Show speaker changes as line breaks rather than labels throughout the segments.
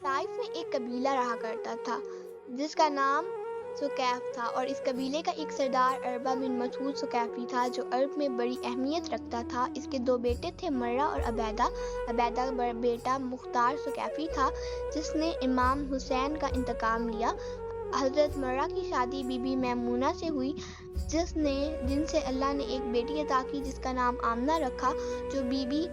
طائف میں ایک قبیلہ رہا کرتا تھا جس کا نام سکیف تھا، اور اس قبیلے کا ایک سردار عربہ بن مسعود سکیفی تھا جو عرب میں بڑی اہمیت رکھتا تھا۔ اس کے 2 بیٹے تھے، مرہ اور عبیدہ۔ عبیدہ کا بیٹا مختار سکیفی تھا جس نے امام حسین کا انتقام لیا۔ حضرت مرہ کی شادی بی بی میمونہ سے ہوئی جن سے اللہ نے ایک بیٹی عطا کی جس کا نام آمنہ رکھا۔ جو بی بی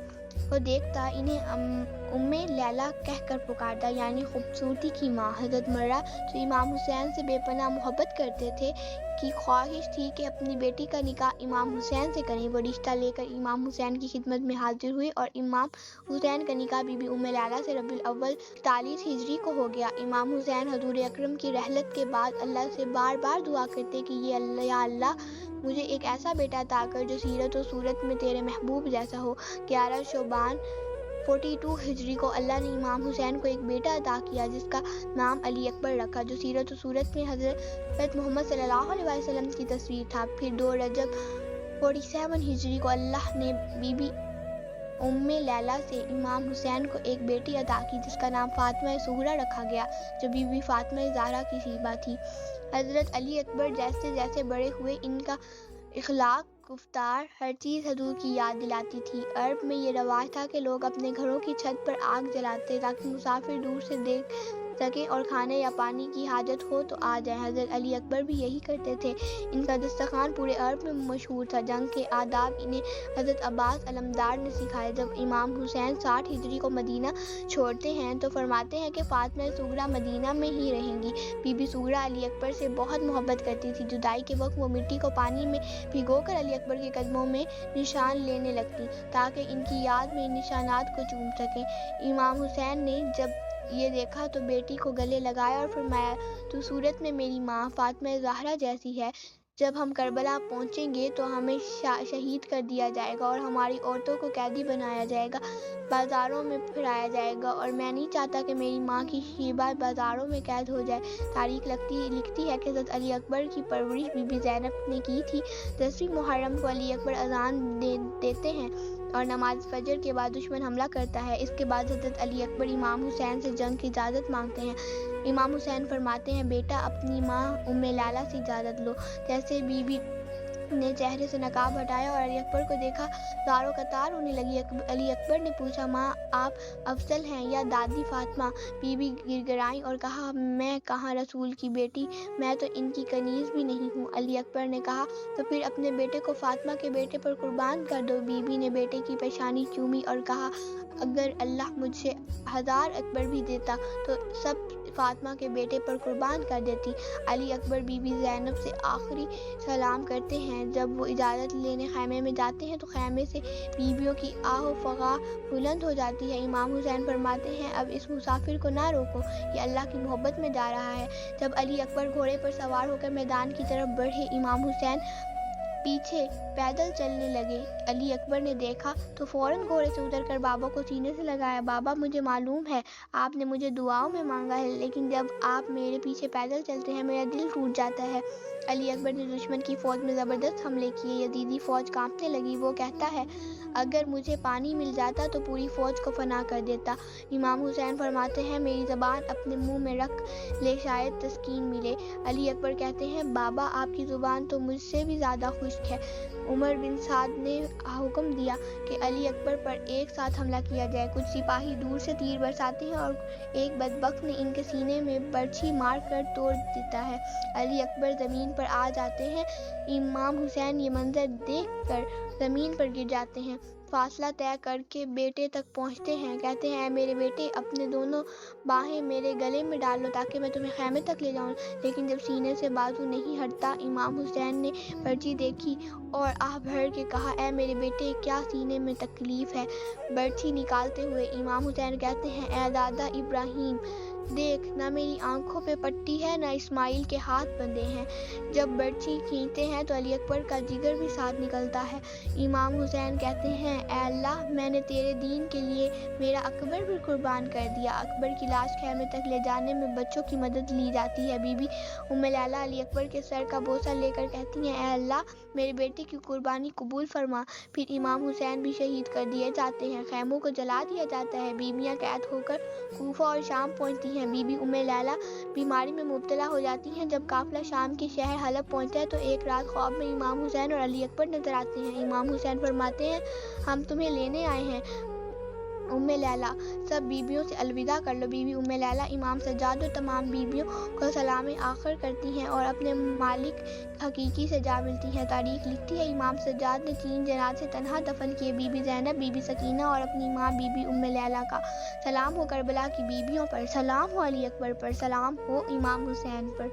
کو دیکھتا انہیں ام لیلہ کہہ کر پکارتا، یعنی خوبصورتی کی ماں۔ حضرت مرہ جو امام حسین سے بے پناہ محبت کرتے تھے کی خواہش تھی کہ اپنی بیٹی کا نکاح امام حسین سے کریں۔ وہ رشتہ لے کر امام حسین کی خدمت میں حاضر ہوئی اور امام حسین کا نکاح بی بی ام لیلہ سے ربیع الاول 43 ہجری کو ہو گیا۔ امام حسین حضور اکرم کی رحلت کے بعد اللہ سے بار بار دعا کرتے کہ یا اللہ مجھے ایک ایسا بیٹا عطا کر جو سیرت و صورت میں تیرے محبوب جیسا ہو۔ 11 شعبان 42 ہجری کو اللہ نے امام حسین کو ایک بیٹا عطا کیا جس کا نام علی اکبر رکھا، جو سیرت و صورت میں حضرت محمد صلی اللہ علیہ وسلم کی تصویر تھا۔ پھر 2 رجب 47 ہجری کو اللہ نے بی بی ام لیلہ سے امام حسین کو ایک بیٹی عطا کی جس کا نام فاطمہ صغریٰ رکھا گیا، جو بی بی فاطمہ زہرا کی صیبہ تھی۔ حضرت علی اکبر جیسے جیسے بڑے ہوئے ان کا اخلاق، گفتار، ہر چیز حضور کی یاد دلاتی تھی۔ عرب میں یہ رواج تھا کہ لوگ اپنے گھروں کی چھت پر آگ جلاتے تاکہ مسافر دور سے دیکھ سکیں اور کھانے یا پانی کی حاجت ہو تو آ جائیں۔ حضرت علی اکبر بھی یہی کرتے تھے۔ ان کا دسترخوان پورے عرب میں مشہور تھا۔ جنگ کے آداب انہیں حضرت عباس علمدار نے سکھائے۔ جب امام حسین 60 ہجری کو مدینہ چھوڑتے ہیں تو فرماتے ہیں کہ فاطمہ صغریٰ مدینہ میں ہی رہیں گی۔ بی بی صغریٰ علی اکبر سے بہت محبت کرتی تھی۔ جدائی کے وقت وہ مٹی کو پانی میں بھگو کر علی اکبر کے قدموں میں نشان لینے لگتی تاکہ ان کی یاد میں ان نشانات کو چوم سکیں۔ امام حسین نے جب یہ دیکھا تو بیٹی کو گلے لگایا اور فرمایا، تو صورت میں میری ماں فاطمہ زہرا جیسی ہے۔ جب ہم کربلا پہنچیں گے تو ہمیں شہید کر دیا جائے گا اور ہماری عورتوں کو قیدی بنایا جائے گا، بازاروں میں پھرایا جائے گا، اور میں نہیں چاہتا کہ میری ماں کی شیبہ بازاروں میں قید ہو جائے۔ تاریخ لکھتی ہے کہ حضرت علی اکبر کی پرورش بی بی زینب نے کی تھی۔ 10ویں محرم کو علی اکبر اذان دیتے ہیں اور نماز فجر کے بعد دشمن حملہ کرتا ہے۔ اس کے بعد حضرت علی اکبر امام حسین سے جنگ کی اجازت مانگتے ہیں۔ امام حسین فرماتے ہیں، بیٹا اپنی ماں ام لیلہ سے اجازت لو۔ جیسے بی بی نے چہرے سے نقاب ہٹایا اور علی اکبر کو دیکھا، زاروں قطار ہونے لگی۔ علی اکبر نے پوچھا، ماں آپ افضل ہیں یا دادی فاطمہ؟ بی بی گڑگڑائیں اور کہا، میں کہاں رسول کی بیٹی، میں تو ان کی کنیز بھی نہیں ہوں۔ علی اکبر نے کہا، تو پھر اپنے بیٹے کو فاطمہ کے بیٹے پر قربان کر دو۔ بی بی نے بیٹے کی پیشانی چومی اور کہا، اگر اللہ مجھے 1000 اکبر بھی دیتا تو سب فاطمہ کے بیٹے پر قربان کر دیتی۔ علی اکبر بی بی زینب سے آخری سلام کرتے ہیں۔ جب وہ اجازت لینے خیمے میں جاتے ہیں تو خیمے سے بیویوں کی آہ و فغاں بلند ہو جاتی ہے۔ امام حسین فرماتے ہیں، اب اس مسافر کو نہ روکو، یہ اللہ کی محبت میں جا رہا ہے۔ جب علی اکبر گھوڑے پر سوار ہو کر میدان کی طرف بڑھے، امام حسین پیچھے پیدل چلنے لگے۔ علی اکبر نے دیکھا تو فوراً گھوڑے سے اتر کر بابا کو سینے سے لگایا۔ بابا مجھے معلوم ہے آپ نے مجھے دعاؤں میں مانگا ہے، لیکن جب آپ میرے پیچھے پیدل چلتے ہیں میرا دل ٹوٹ جاتا ہے۔ علی اکبر نے دشمن کی فوج میں زبردست حملے کیے، یزیدی فوج کانپنے لگی۔ وہ کہتا ہے، اگر مجھے پانی مل جاتا تو پوری فوج کو فنا کر دیتا۔ امام حسین فرماتے ہیں، میری زبان اپنے منہ میں رکھ لے شاید تسکین ملے۔ علی اکبر کہتے ہیں، بابا آپ کی زبان تو مجھ سے بھی زیادہ خشک ہے۔ عمر بن سعد نے حکم دیا کہ علی اکبر پر ایک ساتھ حملہ کیا جائے۔ کچھ سپاہی دور سے تیر برساتے ہیں اور ایک بدبخت نے ان کے سینے میں برچھی مار کر توڑ دیتا ہے۔ علی اکبر زمین پر آ جاتے ہیں۔ امام حسین یہ منظر دیکھ کر زمین پر گر جاتے ہیں، فاصلہ طے کر کے بیٹے تک پہنچتے ہیں، کہتے ہیں، اے میرے بیٹے اپنے دونوں باہیں میرے گلے میں ڈال لو تاکہ میں تمہیں خیمے تک لے جاؤں۔ لیکن جب سینے سے بازو نہیں ہٹتا، امام حسین نے برچھی دیکھی اور آہ بھر کے کہا، اے میرے بیٹے کیا سینے میں تکلیف ہے؟ برچھی نکالتے ہوئے امام حسین کہتے ہیں، اے دادا ابراہیم، دیکھ نہ میری آنکھوں پہ پٹی ہے نہ اسماعیل کے ہاتھ بندھے ہیں۔ جب برچی کھینچتے ہیں تو علی اکبر کا جگر بھی ساتھ نکلتا ہے۔ امام حسین کہتے ہیں اے اللہ میں نے تیرے دین کے لیے میرا اکبر بھی قربان کر دیا۔ اکبر کی لاش خیمے تک لے جانے میں بچوں کی مدد لی جاتی ہے۔ بی بی ام لیلہ علی اکبر کے سر کا بوسہ لے کر کہتی ہیں اے اللہ میرے بیٹے کی قربانی قبول فرما۔ پھر امام حسین بھی شہید کر دیے جاتے ہیں، خیموں کو جلا دیا جاتا ہے۔ بیویاں قید ہو کر کوفہ اور شام پہنچتی ہیں۔ بی بی ام لیلہ بیماری میں مبتلا ہو جاتی ہیں۔ جب قافلہ شام کے شہر حلب پہنچتا ہے تو ایک رات خواب میں امام حسین اور علی اکبر نظر آتے ہیں۔ امام حسین فرماتے ہیں ہم تمہیں لینے آئے ہیں ام لیلہ، سب بیویوں سے الوداع کر لو۔ بی بی ام لیلہ امام سجاد اور تمام بیویوں کو سلام آخر کرتی ہیں اور اپنے مالک حقیقی سے جا ملتی ہیں۔ تاریخ لکھتی ہے امام سجاد نے 3 جنازے تنہا دفن کیے، بی بی زینب، بی بی سکینہ اور اپنی ماں بی بی ام لیلہ کا۔ سلام ہو کربلا کی بیویوں پر، سلام ہو علی اکبر پر، سلام ہو امام حسین پر۔